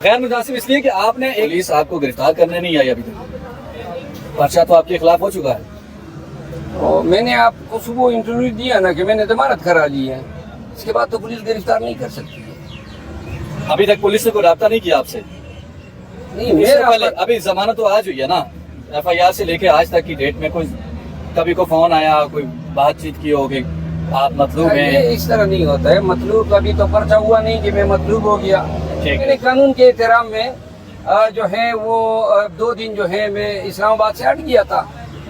غیر مناسب اس لیے کہ آپ نے پولیس آپ کو گرفتار کرنے نہیں آئی ابھی تک، پرچہ تو آپ کے خلاف ہو چکا ہے۔ اور میں نے آپ کو صبح انٹرویو دیا نا کہ میں نے ضمانت کرا لی ہے، اس کے بعد تو پولیس گرفتار نہیں کر سکتی ہے۔ ابھی تک پولیس نے کوئی رابطہ نہیں کیا آپ سے؟ نہیں اس سے میرا پہلے ابھی ضمانت تو آج ہوئی ہے نا، ایف آئی آر سے لے کے آج تک کی ڈیٹ میں کبھی کو فون آیا، کوئی بات چیت کی ہوگی آپ مطلوب ہیں؟ یہ اس طرح نہیں ہوتا ہے، مطلوب ابھی تو پرچہ ہوا نہیں کہ میں مطلوب ہو گیا۔ ٹھیک ہے۔ میں نے قانون کے احترام میں جو ہے وہ 2 دن جو ہے میں اسلام آباد سے ہٹ گیا تھا،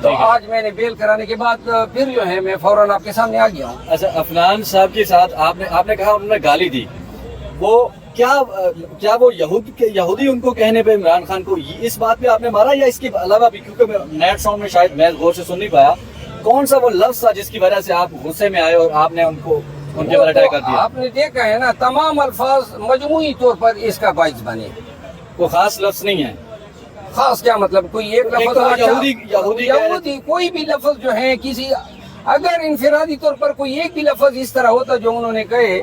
تو ٹھیک ہے۔ آج میں نے بیل کرانے کے بعد پھر جو ہے میں فوراً آپ کے سامنے آ گیا ہوں۔ اچھا، افنان صاحب کے ساتھ آپ نے کہا انہوں نے گالی دی، وہ کیا وہ یہودی ان کو کہنے پہ عمران خان کو اس بات پہ آپ نے مارا، یا اس کے علاوہ بھی؟ کیونکہ نیٹ ساؤنڈ میں شاید میں غور سے سن نہیں پایا، کون سا وہ لفظ تھا جس کی وجہ سے آپ غصے میں آئے اور آپ نے ان کے اوپر اٹیک کر دیا؟ آپ نے دیکھا ہے نا، تمام الفاظ مجموعی طور پر اس کا باعث بنے۔ وہ خاص لفظ نہیں ہے؟ خاص کیا مطلب؟ کوئی ایک لفظ تو اچھا، یہودی کوئی بھی لفظ جو ہے کسی، اگر انفرادی طور پر کوئی ایک بھی لفظ اس طرح ہوتا جو انہوں نے کہے۔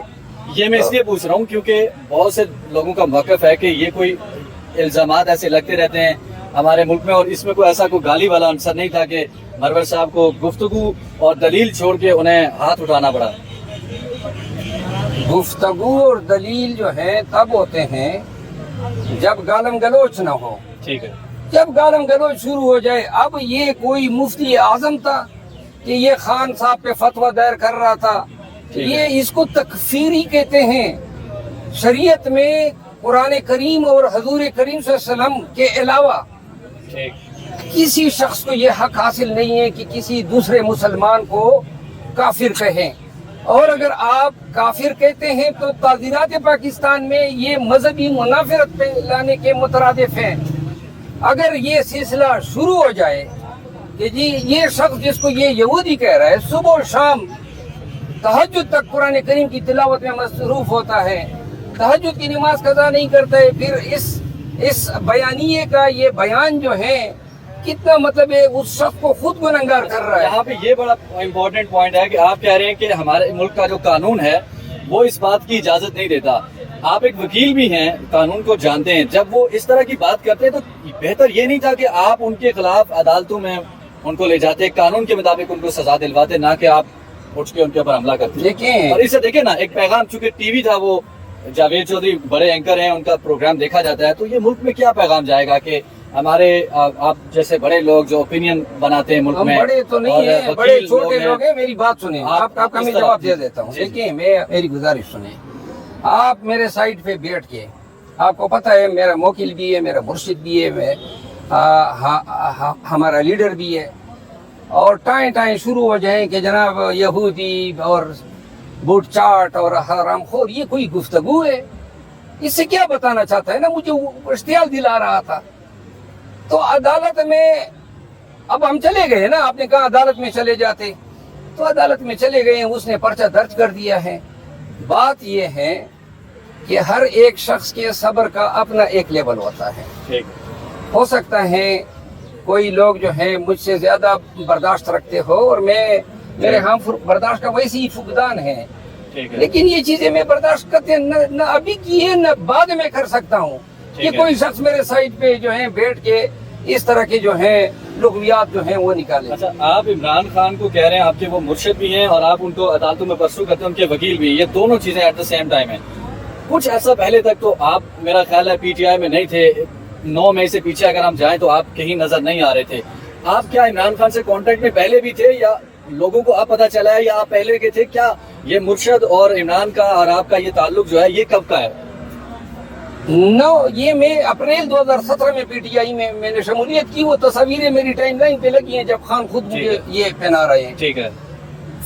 یہ میں اس لیے پوچھ رہا ہوں کیونکہ بہت سے لوگوں کا موقف ہے کہ یہ کوئی الزامات ایسے لگتے رہتے ہیں ہمارے ملک میں، اور اس میں کوئی ایسا کوئی گالی والا عنصر نہیں تھا کہ مرور صاحب کو گفتگو اور دلیل چھوڑ کے انہیں ہاتھ اٹھانا پڑا۔ گفتگو اور دلیل جو ہے تب ہوتے ہیں جب گالم گلوچ نہ ہو۔ ٹھیک ہے۔ جب گالم گلوچ شروع ہو جائے، اب یہ کوئی مفتی اعظم تھا کہ یہ خان صاحب پہ فتویٰ دائر کر رہا تھا؟ یہ اس کو تکفیری کہتے ہیں۔ شریعت میں قرآن کریم اور حضور کریم صلی اللہ علیہ وسلم کے علاوہ کسی شخص کو یہ حق حاصل نہیں ہے کہ کسی دوسرے مسلمان کو کافر کہیں، اور اگر آپ کافر کہتے ہیں تو تعزیرات پاکستان میں یہ مذہبی منافرت پہ لانے کے مترادف ہیں۔ اگر یہ سلسلہ شروع ہو جائے کہ جی یہ شخص جس کو یہ یہودی کہہ رہا ہے صبح و شام تہجد تک قرآن کریم کی تلاوت میں مصروف ہوتا ہے، تہجد کی نماز قضا نہیں کرتا ہے، پھر اس بیانیے کا یہ بیان جو ہے کتنا مطلب ہے اس شخص کو خود گنہگار کر رہا ہے۔ یہاں پہ یہ بڑا امپورٹنٹ پوائنٹ ہے کہ آپ کہہ رہے ہیں کہ ہمارے ملک کا جو قانون ہے وہ اس بات کی اجازت نہیں دیتا۔ آپ ایک وکیل بھی ہیں، قانون کو جانتے ہیں، جب وہ اس طرح کی بات کرتے ہیں تو بہتر یہ نہیں تھا کہ آپ ان کے خلاف عدالتوں میں ان کو لے جاتے، قانون کے مطابق ان کو سزا دلواتے، نہ کہ آپ اٹھ کے ان کے اوپر حملہ کرتے؟ دیکھیں، اور اسے دیکھیں نا، ایک پیغام، چونکہ ٹی وی تھا، وہ جاوید چودھری بڑے اینکر ہیں، ان کا پروگرام دیکھا جاتا ہے، تو یہ ملک میں کیا پیغام جائے گا کہ ہمارے آپ جیسے بڑے لوگ جو اوپینین بناتے ہیں ملک میں، بڑے تو نہیں ہیں، بڑے چھوٹے لوگ ہیں، میری بات سنیں، آپ کا میں جواب دے دیتا ہوں۔ دیکھیں، میری گزارش سنیں، آپ میرے سائٹ پہ بیٹھ کے، آپ کو پتہ ہے میرا موکل بھی ہے، میرا مرشد بھی ہے، ہمارا لیڈر بھی ہے، اور ٹائیں شروع ہو جائیں کہ جناب یہودی اور بوٹ چاٹ اور حرام خور، یہ کوئی گفتگو ہے؟ اس سے کیا بتانا چاہتا ہے نا؟ مجھے اشتعال دلا رہا تھا۔ تو عدالت میں اب ہم چلے گئے نا، آپ نے کہا عدالت میں چلے جاتے، تو عدالت میں چلے گئے، اس نے پرچہ درج کر دیا ہے۔ بات یہ ہے کہ ہر ایک شخص کے صبر کا اپنا ایک لیول ہوتا ہے۔ ہو سکتا ہے کوئی لوگ جو ہیں مجھ سے زیادہ برداشت رکھتے ہو، اور میرے ہاں برداشت کا ویسے ہی فقدان ہے، لیکن یہ چیزیں میں برداشت کرتے نہ ابھی کی ہے نہ بعد میں کر سکتا ہوں کہ کوئی شخص میرے سائٹ پہ جو ہے بیٹھ کے اس طرح کے جو ہیں لغویات جو ہیں وہ نکالے۔ اچھا، آپ عمران خان کو کہہ رہے ہیں آپ کے وہ مرشد بھی ہیں اور آپ ان کو عدالتوں میں پرسو کرتے ہیں، ان کے وکیل بھی، یہ دونوں چیزیں ایٹ دا سیم ٹائم ہیں۔ کچھ ایسا پہلے تک تو آپ، میرا خیال ہے، پی ٹی آئی میں نہیں تھے، 9 مئی سے پیچھے اگر ہم جائیں تو آپ کہیں نظر نہیں آ رہے تھے۔ آپ کیا عمران خان سے کانٹیکٹ میں پہلے بھی تھے، یا لوگوں کو اب پتہ چلا ہے، یا آپ پہلے کے تھے؟ کیا یہ مرشد اور عمران کا اور آپ کا یہ تعلق جو ہے یہ کب کا ہے؟ یہ میں اپریل 2017 میں پی ٹی آئی میں نے شمولیت کی، وہ تصاویریں میری ٹائم لائن پہ لگی ہیں جب خان خود مجھے یہ پہنا رہے ہیں۔ ٹھیک ہے۔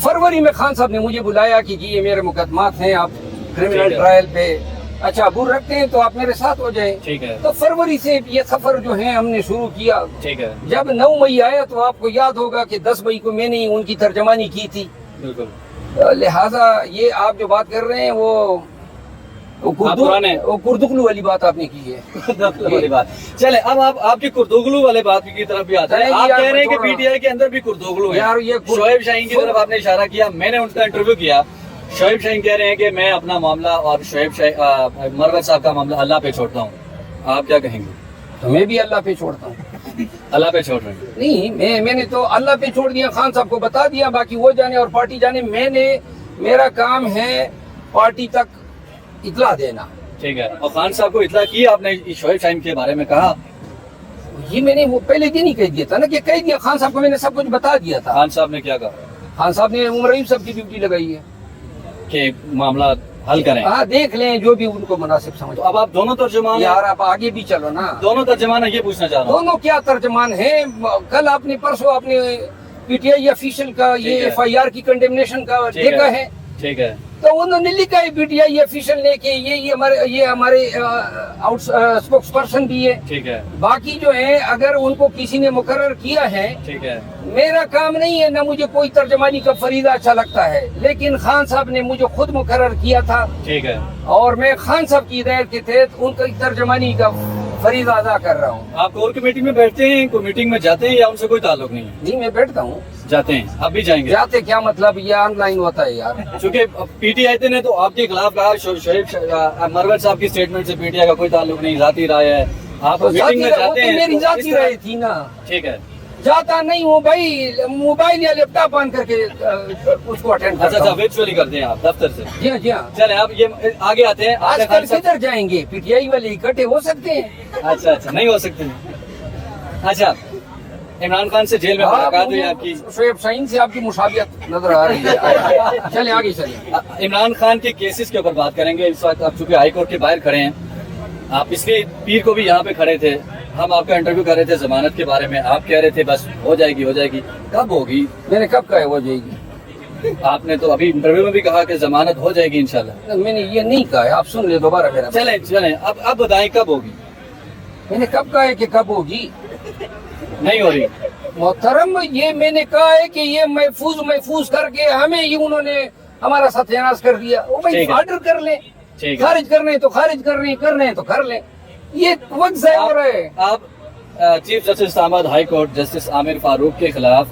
فروری میں خان صاحب نے مجھے بلایا کہ جی یہ میرے مقدمات ہیں، آپ کرمنل ٹرائل پہ اچھا عبور رکھتے ہیں تو آپ میرے ساتھ ہو جائیں۔ ٹھیک ہے۔ تو فروری سے یہ سفر جو ہے ہم نے شروع کیا۔ ٹھیک ہے۔ جب 9 مئی آیا تو آپ کو یاد ہوگا کہ 10 مئی کو میں نے ان کی ترجمانی کی تھی۔ بالکل۔ لہٰذا یہ آپ جو بات کر رہے ہیں وہ کردگلو والی بات آپ نے کی ہے۔ چلے اب آپ کی کردوگلو والے بات کی طرف بھی آتے ہیں۔ آپ کہہ رہے ہیں کہ پی ٹی آئی کے اندر بھی کردوگلو ہے۔ شعیب شاہین کی طرف آپ نے اشارہ کیا، میں نے ان کا انٹرویو کیا، شعیب شاہین کہہ رہے ہیں کہ میں اپنا معاملہ اور شعیب مروت صاحب کا معاملہ اللہ پہ چھوڑتا ہوں۔ آپ کیا کہیں گے؟ تو میں بھی اللہ پہ چھوڑتا ہوں. اللہ پہ چھوڑ رہے ہیں. نہیں میں نے تو اللہ پہ چھوڑ دیا, خان صاحب کو بتا دیا, باقی وہ جانے اور پارٹی جانے. میرا کام ہے پارٹی تک اطلاع دینا. ٹھیک ہے. اور خان صاحب کو اطلاع کی آپ نے شعیب شاہین کے بارے میں کہا؟ یہ میں نے وہ پہلے دن ہی کہہ دیا تھا نا, کہ کہہ دیا خان صاحب کو, میں نے سب کچھ بتا دیا تھا. خان صاحب نے کیا کہا؟ خان صاحب نے عمر رحیم صاحب کی ڈیوٹی لگائی ہے کہ معاملہ حل کریں. ہاں دیکھ لیں جو بھی ان کو مناسب سمجھو. اب آپ دونوں ترجمان یار آپ آگے بھی چلو نا. دونوں ترجمان ہیں, یہ پوچھنا چاہ رہا ہوں. دونوں کیا ترجمان ہیں؟ کل آپ نے پرسوں آپ نے پی ٹی آئی آفیشل کا ٹھیک یہ ہے. ایف آئی آر کی کنڈیمنیشن کا ٹھیک ہے. دیکھا ہے, ٹھیک ہے. تو انہوں نے لکھا ہے پی ٹی آئی آفیشل نے کہ یہ ہمارے اسپوکس پرسن بھی ہے. ٹھیک ہے. باقی جو ہے اگر ان کو کسی نے مقرر کیا ہے, ٹھیک ہے. میرا کام نہیں ہے, نہ مجھے کوئی ترجمانی کا فریضہ اچھا لگتا ہے, لیکن خان صاحب نے مجھے خود مقرر کیا تھا ٹھیک ہے. اور میں خان صاحب کی ہدایت کے تحت ان کی ترجمانی کا فریضہ ادا کر رہا ہوں. آپ کور کمیٹی میں بیٹھتے ہیں, کوئی میٹنگ میں جاتے ہیں یا ان سے کوئی تعلق نہیں ہے؟ نہیں میں بیٹھتا ہوں. جاتے ہیں. اب بھی جائیں گے؟ جاتے کیا مطلب, یہ آن لائن ہوتا ہے یار. چونکہ پی ٹی آئی نے تو آپ کے خلاف کہا, شعیب مروت صاحب کی اسٹیٹمنٹ سے پی ٹی آئی کا کوئی تعلق نہیں, ذاتی رائے ہے. آپ میٹنگ میں جاتے ہیں؟ میری ذاتی رائے تھی نا. ٹھیک ہے. جاتا نہیں ہوں بھائی, موبائل یا لیپ ٹاپ آن کر کے اس کو اٹینڈ اچھا کرتا ہوں. ورچولی کرتے ہیں آپ دفتر سے؟ جی ہاں جی ہاں. چلے آپ یہ آگے آتے ہیں. آج کل کدھر جائیں گے, پی ٹی آئی والے اکٹھے ہو سکتے ہیں؟ اچھا نہیں ہو سکتے. اچھا, عمران خان سے جیل میں ملاقات ہوئی آپ کی؟ شعیب شاہین سے آپ کی مشابہت نظر آ رہی ہے. چلیں آگے چلیں. عمران خان کے کیسز کے اوپر بات کریں گے. اس وقت آپ چونکہ ہائی کورٹ کے باہر کھڑے ہیں, آپ اس کے پیر کو بھی یہاں پہ کھڑے تھے, ہم آپ کا انٹرویو کر رہے تھے ضمانت کے بارے میں, آپ کہہ رہے تھے بس ہو جائے گی. کب ہوگی؟ میں نے کب کہا ہو جائے گی؟ آپ نے تو ابھی انٹرویو میں بھی کہا کہ ضمانت ہو جائے گی انشاءاللہ. میں نے یہ نہیں کہا ہے, آپ سن لیں دوبارہ میرا. چلیں اب بتائیں کب ہوگی؟ میں نے کب کہا ہے کہ کب ہوگی؟ نہیں ہو رہی محترم, یہ میں نے کہا ہے کہ یہ محفوظ کر کے ہمیں یہ انہوں نے ہمارا ستیہ ناش کر دیا. وہ بھائی ٹھیک ہے. آرڈر کر لیں, ٹھیک ہے. خارج کرنے تو خارج کرنے ہیں تو کر لیں. یہ وقت ضائع ہو رہا ہے. آپ چیف جسٹس اسلام آباد ہائی کورٹ جسٹس عامر فاروق کے خلاف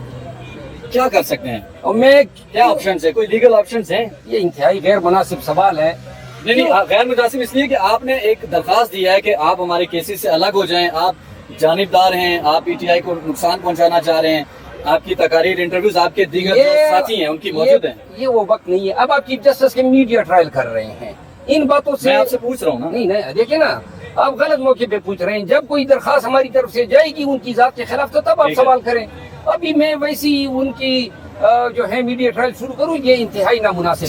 کیا کر سکتے ہیں؟ اور میں کیا آپشنز ہیں؟ کوئی لیگل آپشنز ہیں؟ یہ انتہائی غیر مناسب سوال ہے. نہیں غیر مناسب اس لیے کہ آپ نے ایک درخواست دیا ہے کہ آپ ہمارے کیسز سے الگ ہو جائیں, آپ جانبدار ہیں, آپ پی ٹی آئی کو نقصان پہنچانا چاہ رہے ہیں, آپ کی تقاریر انٹرویوز آپ کے دیگر جو ساتھی ہیں ان کی موجود ہیں. یہ وہ وقت نہیں ہے. اب آپ چیف جسٹس کے میڈیا ٹرائل کر رہے ہیں, ان باتوں سے میں آپ سے پوچھ رہا ہوں نا. نہیں دیکھیں نا, آپ غلط موقع پہ پوچھ رہے ہیں. جب کوئی درخواست ہماری طرف سے جائے گی ان کی ذات کے خلاف تو تب آپ سوال کریں. ابھی میں ویسی ان کی جو ہے میڈیا ٹرائل شروع کروں, یہ انتہائی نامناسب ہے.